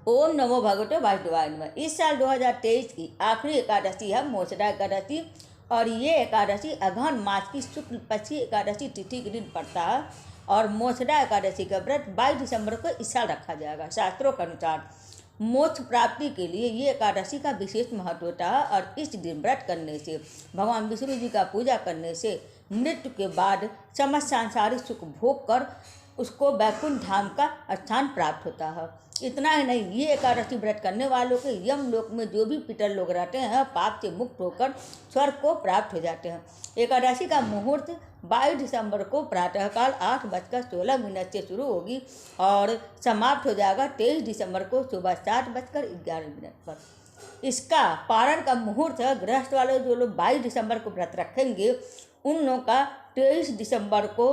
ओम नमो भगवते वासुदेवाय नमः। इस साल 2023 की आखिरी एकादशी है मोक्षदा एकादशी, और ये एकादशी अगहन मास की शुक्ल पक्षी एकादशी तिथि के दिन पड़ता है। और मोक्षदा एकादशी का व्रत 22 दिसंबर को इस साल रखा जाएगा। शास्त्रों के अनुसार मोक्ष प्राप्ति के लिए ये एकादशी का विशेष महत्व होता है, और इस दिन व्रत करने से, भगवान विष्णु जी का पूजा करने से मृत्यु के बाद समस्त सांसारिक सुख भोग कर उसको वैकुंठ धाम का स्थान प्राप्त होता है। इतना ही नहीं, ये एकादशी व्रत करने वालों के यम लोक में जो भी पितर लोग रहते हैं पाप से मुक्त होकर स्वर्ग को प्राप्त हो जाते हैं। एकादशी का मुहूर्त 22 दिसंबर को प्रातःकाल 8:16 से शुरू होगी और समाप्त हो जाएगा 23 दिसंबर को सुबह 7:11 पर। इसका पारण का मुहूर्त है, गृहस्थ वाले जो लोग 22 दिसंबर को व्रत रखेंगे उन लोगों का 23 दिसंबर को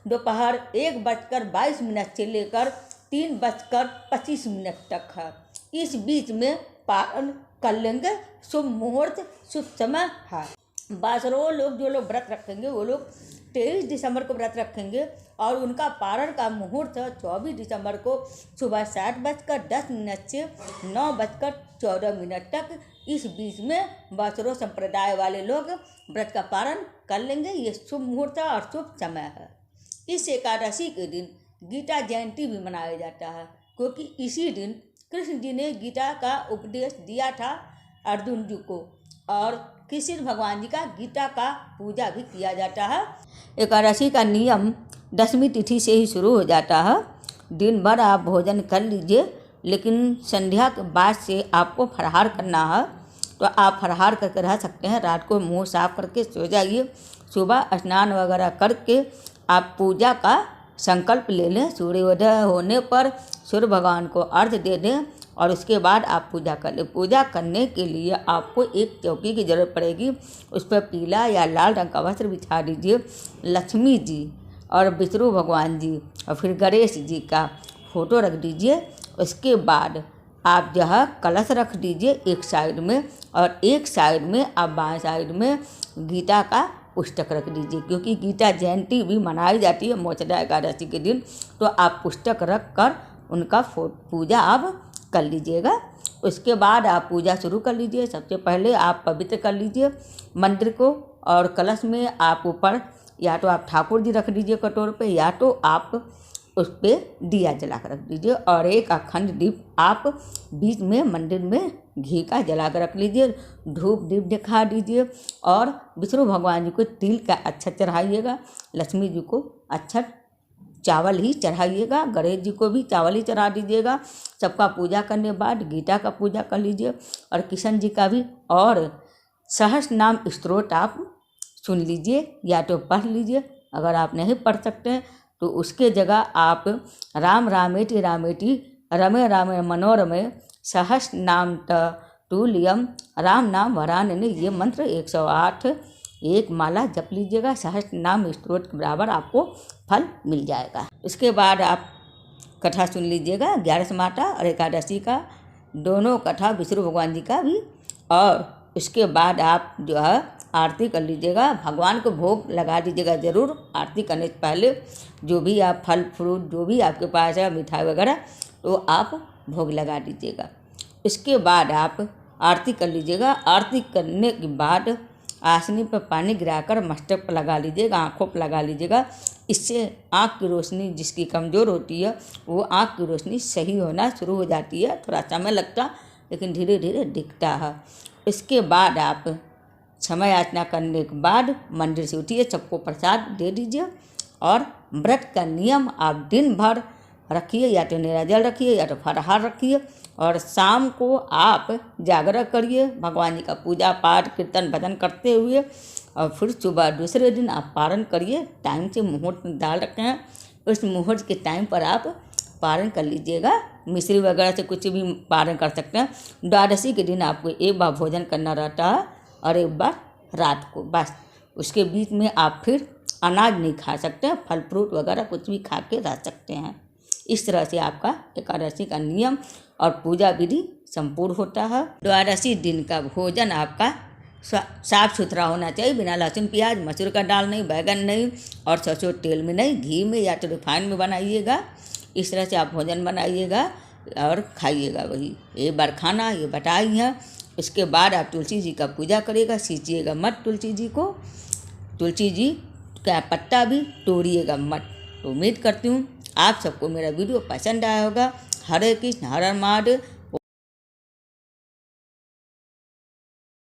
दोपहर 1:22 से लेकर 3:25 तक है। इस बीच में पारण कर लेंगे, शुभ मुहूर्त शुभ समय है। बासरो लोग जो लोग व्रत रखेंगे वो लोग 23 दिसंबर को व्रत रखेंगे और उनका पारण का मुहूर्त 24 दिसंबर को सुबह 7:10 से 9:14 तक। इस बीच में बासरो संप्रदाय वाले लोग व्रत का पारण कर लेंगे। ये शुभ मुहूर्त और शुभ समय है। इस एकादशी के दिन गीता जयंती भी मनाया जाता है, क्योंकि इसी दिन कृष्ण जी ने गीता का उपदेश दिया था अर्जुन जी को, और कृष्ण भगवान जी का गीता का पूजा भी किया जाता है। एकादशी का नियम 10वीं तिथि से ही शुरू हो जाता है। दिन भर आप भोजन कर लीजिए, लेकिन संध्या के बाद से आपको फलाहार करना है, तो आप फलाहार करके रह सकते हैं। रात को मुंह साफ करके सो जाइए। सुबह स्नान वगैरह करके आप पूजा का संकल्प ले लें। सूर्योदय होने पर सूर्य भगवान को अर्घ्य दे दें और उसके बाद आप पूजा कर लें। पूजा करने के लिए आपको एक चौकी की ज़रूरत पड़ेगी। उस पर पीला या लाल रंग का वस्त्र बिछा दीजिए। लक्ष्मी जी और विष्णु भगवान जी और फिर गणेश जी का फोटो रख दीजिए। उसके बाद आप जो है कलश रख दीजिए एक साइड में, और एक साइड में आप बाएं साइड में गीता का पुस्तक रख दीजिए, क्योंकि गीता जयंती भी मनाई जाती है मोक्षदा एकादशी के दिन। तो आप पुस्तक रख कर उनका पूजा आप कर लीजिएगा। उसके बाद आप पूजा शुरू कर लीजिए। सबसे पहले आप पवित्र कर लीजिए मंदिर को, और कलश में आप ऊपर या तो आप ठाकुर जी रख दीजिए कटोर पे, या तो आप उस पर दिया जला कर रख दीजिए, और एक अखंड दीप आप बीच में मंदिर में घी का जला कर रख लीजिए। धूप दीप दिखा दीजिए, और विष्णु भगवान जी को तिल का अक्षत चढ़ाइएगा। लक्ष्मी जी को अक्षत चावल ही चढ़ाइएगा। गणेश जी को भी चावल ही चढ़ा दीजिएगा। सबका पूजा करने बाद गीता का पूजा कर लीजिए, और कृष्ण जी का भी, और सहस्र नाम स्तोत्र आप सुन लीजिए या तो पढ़ लीजिए। अगर आप नहीं पढ़ सकते हैं तो उसके जगह आप राम रामेति रामेति रमे रामे मनोरमे सहस्र नाम तुल्यम राम नाम वरानने, ये मंत्र 108 एक माला जप लीजिएगा। सहस्र नाम स्तोत्र के बराबर आपको फल मिल जाएगा। उसके बाद आप कथा सुन लीजिएगा 11 माता और एकादशी का, दोनों कथा विष्णु भगवान जी का भी। और उसके बाद आप जो है आरती कर लीजिएगा। भगवान को भोग लगा दीजिएगा ज़रूर आरती करने से पहले। जो भी आप फल फ्रूट जो भी आपके पास है मिठाई वगैरह, तो आप भोग लगा दीजिएगा। इसके बाद आप आरती कर लीजिएगा। आरती करने के बाद आसनी पर पानी गिराकर मस्तक पर लगा लीजिएगा, आँखों पर लगा लीजिएगा। इससे आँख की रोशनी जिसकी कमज़ोर होती है वो आँख की रोशनी सही होना शुरू हो जाती है। थोड़ा समय लगता लेकिन धीरे धीरे दिखता है। इसके बाद आप समय याचना करने के बाद मंदिर से उठिए, सबको प्रसाद दे दीजिए। और व्रत का नियम आप दिन भर रखिए, या तो निराजल रखिए या तो फलाहार रखिए, और शाम को आप जागरण करिए भगवान जी का पूजा पाठ कीर्तन भजन करते हुए, और फिर सुबह दूसरे दिन आप पारण करिए। टाइम से मुहूर्त डाल रखे हैं, उस मुहूर्त के टाइम पर आप पारण कर लीजिएगा। मिश्री वगैरह से कुछ भी पारण कर सकते हैं। द्वादशी के दिन आपको एक बार भोजन करना रहता है और एक बार रात को, बस। उसके बीच में आप फिर अनाज नहीं खा सकते हैं, फल फ्रूट वगैरह कुछ भी खा के रह सकते हैं। इस तरह से आपका एकादशी का नियम और पूजा विधि संपूर्ण होता है। द्वादशी दिन का भोजन आपका साफ सुथरा होना चाहिए, बिना लहसुन प्याज मसूर का दाल नहीं, बैगन नहीं, और सरसों तेल में नहीं, घी में या तो रिफाइंड में बनाइएगा। इस तरह से आप भोजन बनाइएगा। और खाइएगा वही। एक बार खाना ये बताई है। इसके बाद आप तुलसी जी का पूजा करिएगा, सींचिएगा मत तुलसी जी को, तुलसी जी का पत्ता भी तोड़िएगा मत। तो उम्मीद करती हूँ आप सबको मेरा वीडियो पसंद आया होगा। हरे कृष्ण, हर हर महादेव।